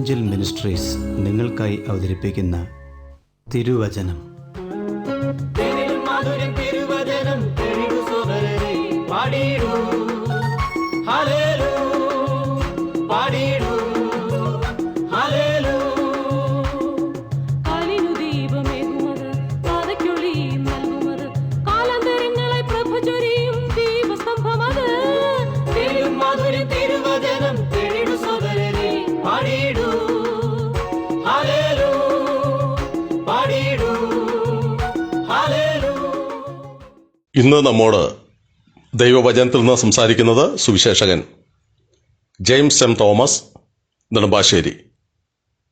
Evangel ministries നിങ്ങൾക്കായി അവതരിപ്പിക്കുന്ന തിരുവചനം. ഇന്ന് നമ്മോട് ദൈവവചനത്തിൽ നിന്ന് സംസാരിക്കുന്നത് Suviseshakan James M Thomas Nedumbassery.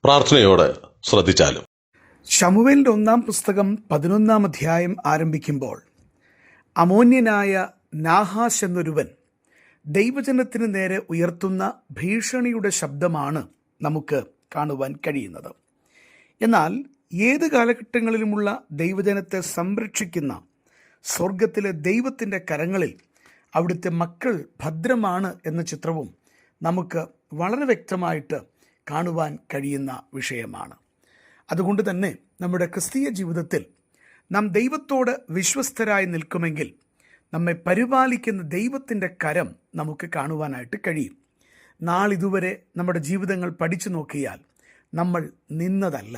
പ്രാർത്ഥനയോടെ ശ്രദ്ധിച്ചാലും. ശമൂവേലിന്റെ 1-ാം പുസ്തകം 11-ാം അധ്യായം ആരംഭിക്കുമ്പോൾ അമോന്യനായ നാഹാശ് എന്നൊരുവൻ ദൈവജനത്തിന് നേരെ ഉയർത്തുന്ന ഭീഷണിയുടെ ശബ്ദമാണ് നമുക്ക് കാണുവാൻ കഴിയുന്നത്. എന്നാൽ ഏത് കാലഘട്ടങ്ങളിലുമുള്ള ദൈവജനത്തെ സംരക്ഷിക്കുന്ന സ്വർഗത്തിലെ ദൈവത്തിൻ്റെ കരങ്ങളിൽ അവിടുത്തെ മക്കൾ ഭദ്രമാണ് എന്ന ചിത്രവും നമുക്ക് വളരെ വ്യക്തമായിട്ട് കാണുവാൻ കഴിയുന്ന വിഷയമാണ്. അതുകൊണ്ട് തന്നെ നമ്മുടെ ക്രിസ്തീയ ജീവിതത്തിൽ നാം ദൈവത്തോട് വിശ്വസ്തരായി നിൽക്കുമെങ്കിൽ നമ്മെ പരിപാലിക്കുന്ന ദൈവത്തിൻ്റെ കരം നമുക്ക് കാണുവാനായിട്ട് കഴിയും. നാളിതുവരെ നമ്മുടെ ജീവിതങ്ങൾ പഠിച്ചു നോക്കിയാൽ നമ്മൾ നിന്നതല്ല.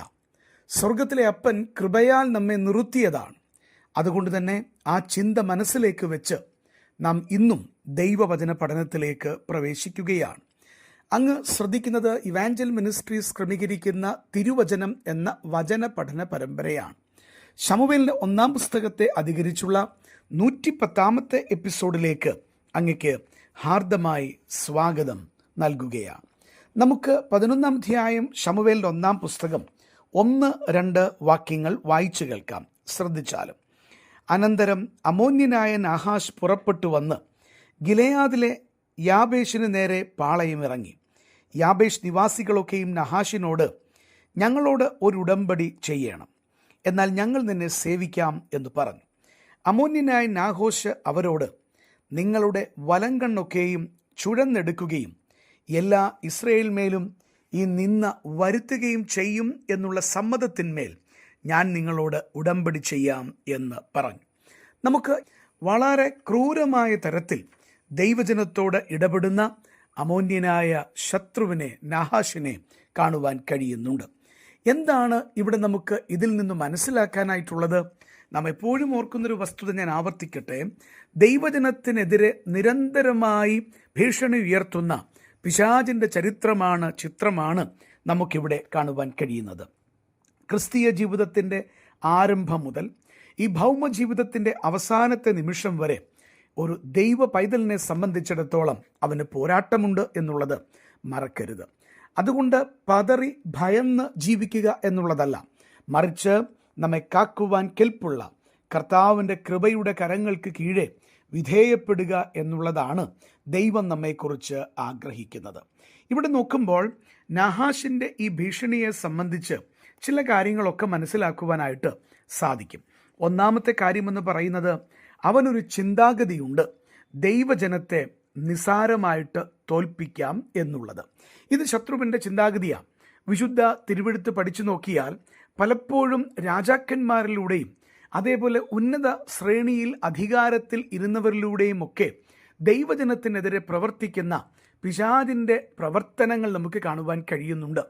സ്വർഗത്തിലെ അപ്പൻ കൃപയാൽ നമ്മെ നിർത്തിയതാണ്. അതുകൊണ്ട് തന്നെ ആ ചിന്ത മനസ്സിലേക്ക് വെച്ച് നാം ഇന്നും ദൈവവചന പഠനത്തിലേക്ക് പ്രവേശിക്കുകയാണ്. അങ്ങ് ശ്രദ്ധിക്കുന്നത് ഇവാഞ്ചൽ മിനിസ്ട്രീസ് ക്രമീകരിക്കുന്ന തിരുവചനം എന്ന വചന പഠന പരമ്പരയാണ്. ശമൂവേലിന്റെ 1-ാം പുസ്തകത്തെ അധികരിച്ചുള്ള 110-ാമത്തെ എപ്പിസോഡിലേക്ക് അങ്ങക്ക് ഹാർദമായി സ്വാഗതം നൽകുകയാണ്. നമുക്ക് 11-ാം അധ്യായം ശമൂവേലിന്റെ 1-ാം പുസ്തകം 1-2 വാക്യങ്ങൾ വായിച്ചു കേൾക്കാം. ശ്രദ്ധിച്ചാലും. അനന്തരം അമോന്യനായ നാഹാശ് പുറപ്പെട്ടു വന്ന് ഗിലെയാദിലെ യാബേഷിന് നേരെ പാളയമിറങ്ങി. യാബേഷ് നിവാസികളൊക്കെയും നഹാഷിനോട്, ഞങ്ങളോട് ഒരു ഉടമ്പടി ചെയ്യണം, എന്നാൽ ഞങ്ങൾ നിന്നെ സേവിക്കാം എന്ന് പറഞ്ഞു. അമോന്യനായ നാഹോഷ് അവരോട്, നിങ്ങളുടെ വലങ്കണ്ണൊക്കെയും ചുഴന്നെടുക്കുകയും എല്ലാ ഇസ്രയേൽ മേലും ഈ നിന്ന വരുത്തുകയും ചെയ്യും എന്നുള്ള സമ്മതത്തിന്മേൽ ഞാൻ നിങ്ങളോട് ഉടമ്പടി ചെയ്യാം എന്ന് പറഞ്ഞു. നമുക്ക് വളരെ ക്രൂരമായ തരത്തിൽ ദൈവജനത്തോട് ഇടപെടുന്ന അമോന്യനായ ശത്രുവിനെ, നാഹാഷിനെ കാണുവാൻ കഴിയുന്നുണ്ട്. എന്താണ് ഇവിടെ നമുക്ക് ഇതിൽ നിന്ന് മനസ്സിലാക്കാനായിട്ടുള്ളത്? നാം എപ്പോഴും ഓർക്കുന്നൊരു വസ്തുത ഞാൻ ആവർത്തിക്കട്ടെ. ദൈവജനത്തിനെതിരെ നിരന്തരമായി ഭീഷണി ഉയർത്തുന്ന പിശാചിൻ്റെ ചിത്രമാണ് നമുക്കിവിടെ കാണുവാൻ കഴിയുന്നത്. ക്രിസ്തീയ ജീവിതത്തിൻ്റെ ആരംഭം മുതൽ ഈ ഭൗമ ജീവിതത്തിൻ്റെ അവസാനത്തെ നിമിഷം വരെ ഒരു ദൈവ പൈതലിനെ സംബന്ധിച്ചിടത്തോളം അവന് പോരാട്ടമുണ്ട് എന്നുള്ളത് മറക്കരുത്. അതുകൊണ്ട് പതറി ഭയന്ന് ജീവിക്കുക എന്നുള്ളതല്ല, മറിച്ച് നമ്മെ കാക്കുവാൻ കെൽപ്പുള്ള കർത്താവിൻ്റെ കൃപയുടെ കരങ്ങൾക്ക് കീഴെ വിധേയപ്പെടുക എന്നുള്ളതാണ് ദൈവം നമ്മെക്കുറിച്ച് ആഗ്രഹിക്കുന്നത്. ഇവിടെ നോക്കുമ്പോൾ നാഹാഷിൻ്റെ ഈ ഭീഷണിയെ സംബന്ധിച്ച് ചില കാര്യങ്ങളൊക്കെ മനസ്സിലാക്കുവാനായിട്ട് സാധിക്കും. ഒന്നാമത്തെ കാര്യമെന്ന് പറയുന്നത്, അവനൊരു ചിന്താഗതിയുണ്ട്, ദൈവജനത്തെ നിസാരമായിട്ട് തോൽപ്പിക്കാം എന്നുള്ളത്. ഇത് ശത്രുവിൻ്റെ ചിന്താഗതിയാണ്. വിശുദ്ധ തിരുവെഴുത്ത് പഠിച്ചു നോക്കിയാൽ പലപ്പോഴും രാജാക്കന്മാരിലൂടെയും അതേപോലെ ഉന്നത ശ്രേണിയിൽ അധികാരത്തിൽ ഇരുന്നവരിലൂടെയും ഒക്കെ ദൈവജനത്തിനെതിരെ പ്രവർത്തിക്കുന്ന പിശാചിൻ്റെ പ്രവർത്തനങ്ങൾ നമുക്ക് കാണുവാൻ കഴിയുന്നുണ്ട്.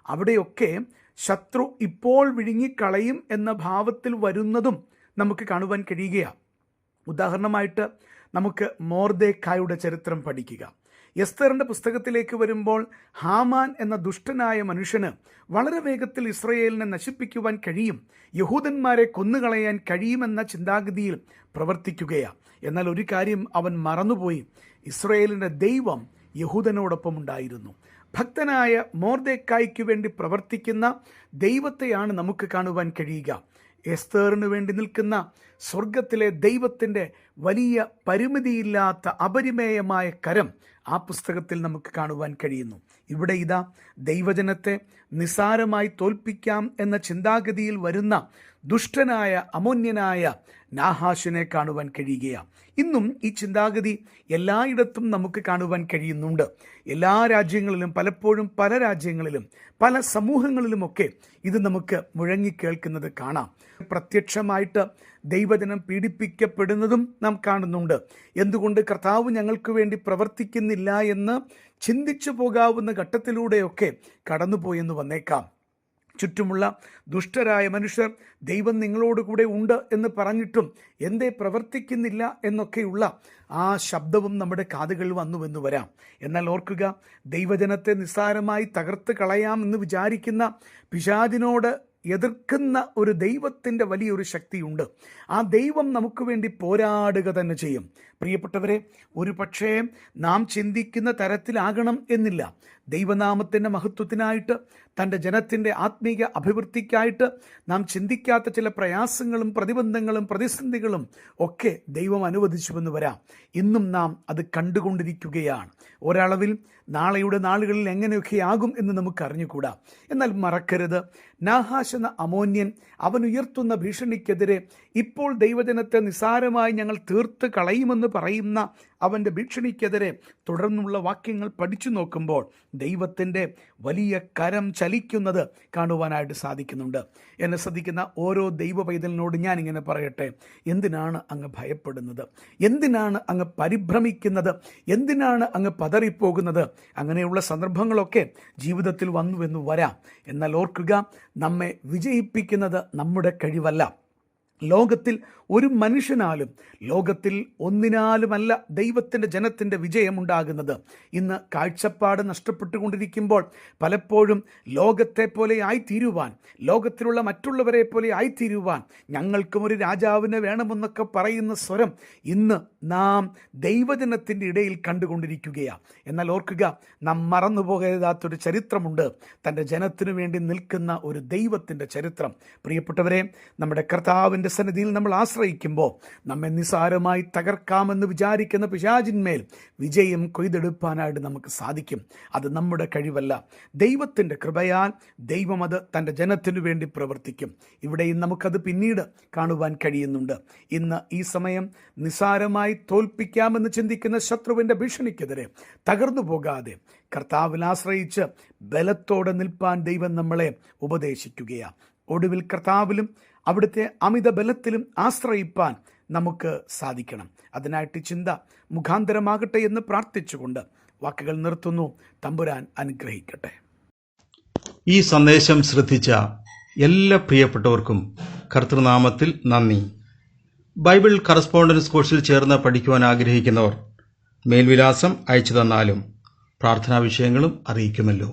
അവിടെയൊക്കെ ശത്രു ഇപ്പോൾ വിഴുങ്ങിക്കളയും എന്ന ഭാവത്തിൽ വരുന്നതും നമുക്ക് കാണുവാൻ കഴിയുകയാണ്. ഉദാഹരണമായിട്ട് നമുക്ക് മൊർദെഖായിയുടെ ചരിത്രം പഠിക്കുക. എസ്തറിൻ്റെ പുസ്തകത്തിലേക്ക് വരുമ്പോൾ ഹാമാൻ എന്ന ദുഷ്ടനായ മനുഷ്യന് വളരെ വേഗത്തിൽ ഇസ്രയേലിനെ നശിപ്പിക്കുവാൻ കഴിയും, യഹൂദന്മാരെ കൊന്നുകളയാൻ കഴിയുമെന്ന ചിന്താഗതിയിൽ പ്രവർത്തിക്കുകയാണ്. എന്നാൽ ഒരു കാര്യം അവൻ മറന്നുപോയി, ഇസ്രയേലിൻ്റെ ദൈവം യഹൂദനോടൊപ്പം ഉണ്ടായിരുന്നു. ഭക്തനായ മൊർദെഖായിക്ക് വേണ്ടി പ്രവർത്തിക്കുന്ന ദൈവത്തെയാണ് നമുക്ക് കാണുവാൻ കഴിയുക. എസ്തറിന് വേണ്ടി നിൽക്കുന്ന സ്വർഗത്തിലെ ദൈവത്തിൻ്റെ വലിയ പരിമിതിയില്ലാത്ത അപരിമേയമായ കരം ആ പുസ്തകത്തിൽ നമുക്ക് കാണുവാൻ കഴിയുന്നു. ഇവിടെ ഇതാ ദൈവജനത്തെ നിസ്സാരമായി തോൽപ്പിക്കാം എന്ന ചിന്താഗതിയിൽ വരുന്ന ദുഷ്ടനായ അമോന്യനായ നാഹാഷിനെ കാണുവാൻ കഴിയുകയാണ്. ഇന്നും ഈ ചിന്താഗതി എല്ലായിടത്തും നമുക്ക് കാണുവാൻ കഴിയുന്നുണ്ട്. എല്ലാ രാജ്യങ്ങളിലും, പലപ്പോഴും പല രാജ്യങ്ങളിലും, പല സമൂഹങ്ങളിലുമൊക്കെ ഇത് നമുക്ക് മുഴങ്ങിക്കേൾക്കുന്നത് കാണാം. പ്രത്യക്ഷമായിട്ട് ദൈവജനം പീഡിപ്പിക്കപ്പെടുന്നതും നാം കാണുന്നുണ്ട്. എന്തുകൊണ്ട് കർത്താവ് ഞങ്ങൾക്ക് വേണ്ടി പ്രവർത്തിക്കുന്നില്ല എന്ന് ചിന്തിച്ചു പോകാവുന്ന ഘട്ടത്തിലൂടെയൊക്കെ കടന്നുപോയെന്ന് വന്നേക്കാം. ചുറ്റുമുള്ള ദുഷ്ടരായ മനുഷ്യർ ദൈവം നിങ്ങളോടുകൂടെ ഉണ്ട് എന്ന് പറഞ്ഞിട്ടും എന്തേ പ്രവർത്തിക്കുന്നില്ല എന്നൊക്കെയുള്ള ആ ശബ്ദവും നമ്മുടെ കാതുകളിൽ വന്നുവെന്ന് വരാം. എന്നാൽ ഓർക്കുക, ദൈവജനത്തെ നിസ്സാരമായി തകർത്ത് കളയാമെന്ന് വിചാരിക്കുന്ന പിശാചിനോട് എതിർക്കുന്ന ഒരു ദൈവത്തിൻ്റെ വലിയൊരു ശക്തിയുണ്ട്. ആ ദൈവം നമുക്ക് വേണ്ടി പോരാടുക തന്നെ ചെയ്യും. പ്രിയപ്പെട്ടവരെ, ഒരു പക്ഷേ നാം ചിന്തിക്കുന്ന തരത്തിലാകണം എന്നില്ല. ദൈവനാമത്തിൻ്റെ മഹത്വത്തിനായിട്ട്, തൻ്റെ ജനത്തിൻ്റെ ആത്മീയ അഭിവൃദ്ധിക്കായിട്ട് നാം ചിന്തിക്കാത്ത ചില പ്രയാസങ്ങളും പ്രതിബന്ധങ്ങളും പ്രതിസന്ധികളും ഒക്കെ ദൈവം അനുവദിച്ചുവെന്ന് വരാം. ഇന്നും നാം അത് കണ്ടുകൊണ്ടിരിക്കുകയാണ്. ഒരളവിൽ നാളെയുടെ നാളുകളിൽ എങ്ങനെയൊക്കെയാകും എന്ന് നമുക്ക് അറിഞ്ഞുകൂടാ. എന്നാൽ മറക്കരുത്, നാഹാഷ് എന്ന അമോന്യൻ അവൻ ഉയർത്തുന്ന ഭീഷണിക്കെതിരെ ഇപ്പോൾ ദൈവജനത്തെ നിസ്സാരമായി ഞങ്ങൾ തീർത്ത് കളയുമെന്ന് പറയുന്ന അവൻ്റെ ഭീഷണിക്കെതിരെ തുടർന്നുള്ള വാക്യങ്ങൾ പഠിച്ചു നോക്കുമ്പോൾ ദൈവത്തിൻ്റെ വലിയ കരം ചലിക്കുന്നത് കാണുവാനായിട്ട് സാധിക്കുന്നുണ്ട്. എന്നെ ശ്രദ്ധിക്കുന്ന ഓരോ ദൈവ പൈതലിനോട് ഞാനിങ്ങനെ പറയട്ടെ, എന്തിനാണ് അങ്ങ് ഭയപ്പെടുന്നത്? എന്തിനാണ് അങ്ങ് പരിഭ്രമിക്കുന്നത്? എന്തിനാണ് അങ്ങ് പതറിപ്പോകുന്നത്? അങ്ങനെയുള്ള സന്ദർഭങ്ങളൊക്കെ ജീവിതത്തിൽ വന്നുവെന്ന് വരാം. എന്നാൽ ഓർക്കുക, നമ്മെ വിജയിപ്പിക്കുന്നത് നമ്മുടെ കഴിവല്ല. ലോകത്തിൽ ഒരു മനുഷ്യനാലും, ലോകത്തിൽ ഒന്നിനാലുമല്ല ദൈവത്തിൻ്റെ ജനത്തിൻ്റെ വിജയമുണ്ടാകുന്നത്. ഇന്ന് കാഴ്ചപ്പാട് നഷ്ടപ്പെട്ടുകൊണ്ടിരിക്കുമ്പോൾ പലപ്പോഴും ലോകത്തെ പോലെ ആയിത്തീരുവാൻ, ലോകത്തിലുള്ള മറ്റുള്ളവരെ പോലെ ആയിത്തീരുവാൻ ഞങ്ങൾക്കും ഒരു രാജാവിനെ വേണമെന്നൊക്കെ പറയുന്ന സ്വരം ഇന്ന് നാം ദൈവജനത്തിൻ്റെ ഇടയിൽ കണ്ടുകൊണ്ടിരിക്കുകയാണ്. എന്നാൽ ഓർക്കുക, നാം മറന്നു പോകരുതാത്തൊരു ചരിത്രമുണ്ട്, തൻ്റെ ജനത്തിനു വേണ്ടി നിൽക്കുന്ന ഒരു ദൈവത്തിൻ്റെ ചരിത്രം. പ്രിയപ്പെട്ടവരെ, നമ്മുടെ കർത്താവിൻ്റെ സന്നിധിയിൽ നമ്മൾ ആശ്രയിക്കുമ്പോൾ നമ്മെ നിസാരമായി തകർക്കാമെന്ന് വിചാരിക്കുന്ന പിശാചിന്മേൽ വിജയം കൊയ്തെടുപ്പാനായിട്ട് നമുക്ക് സാധിക്കും. അത് നമ്മുടെ കഴിവല്ല, ദൈവത്തിൻ്റെ കൃപയാൽ ദൈവം അത് തൻ്റെ ജനത്തിനു വേണ്ടി പ്രവർത്തിക്കും. ഇവിടെയും നമുക്കത് പിന്നീട് കാണുവാൻ കഴിയുന്നുണ്ട്. ഇന്ന് ഈ സമയം നിസാരമായി തോൽപ്പിക്കാമെന്ന് ചിന്തിക്കുന്ന ശത്രുവിൻ്റെ ഭീഷണിക്കെതിരെ തകർന്നു പോകാതെ കർത്താവിൽ ആശ്രയിച്ച് ബലത്തോടെ നിൽപ്പാൻ ദൈവം നമ്മളെ ഉപദേശിക്കുകയാണ്. ഒടുവിൽ കർത്താവിലും അവിടുത്തെ അമിത ബലത്തിലും ആശ്രയിപ്പാൻ നമുക്ക് സാധിക്കണം. അതിനായിട്ട് ചിന്ത മുഖാന്തരമാകട്ടെ എന്ന് പ്രാർത്ഥിച്ചുകൊണ്ട് വാക്കുകൾ നിർത്തുന്നു. തമ്പുരാൻ അനുഗ്രഹിക്കട്ടെ. ഈ സന്ദേശം ശ്രദ്ധിച്ച എല്ലാ പ്രിയപ്പെട്ടവർക്കും കർത്തൃനാമത്തിൽ നന്ദി. ബൈബിൾ കറസ്പോണ്ടൻസ് കോഴ്സിൽ ചേർന്ന് പഠിക്കുവാൻ ആഗ്രഹിക്കുന്നവർ മേൽവിലാസം അയച്ചു തന്നാലും പ്രാർത്ഥനാ വിഷയങ്ങളും അറിയിക്കുമല്ലോ.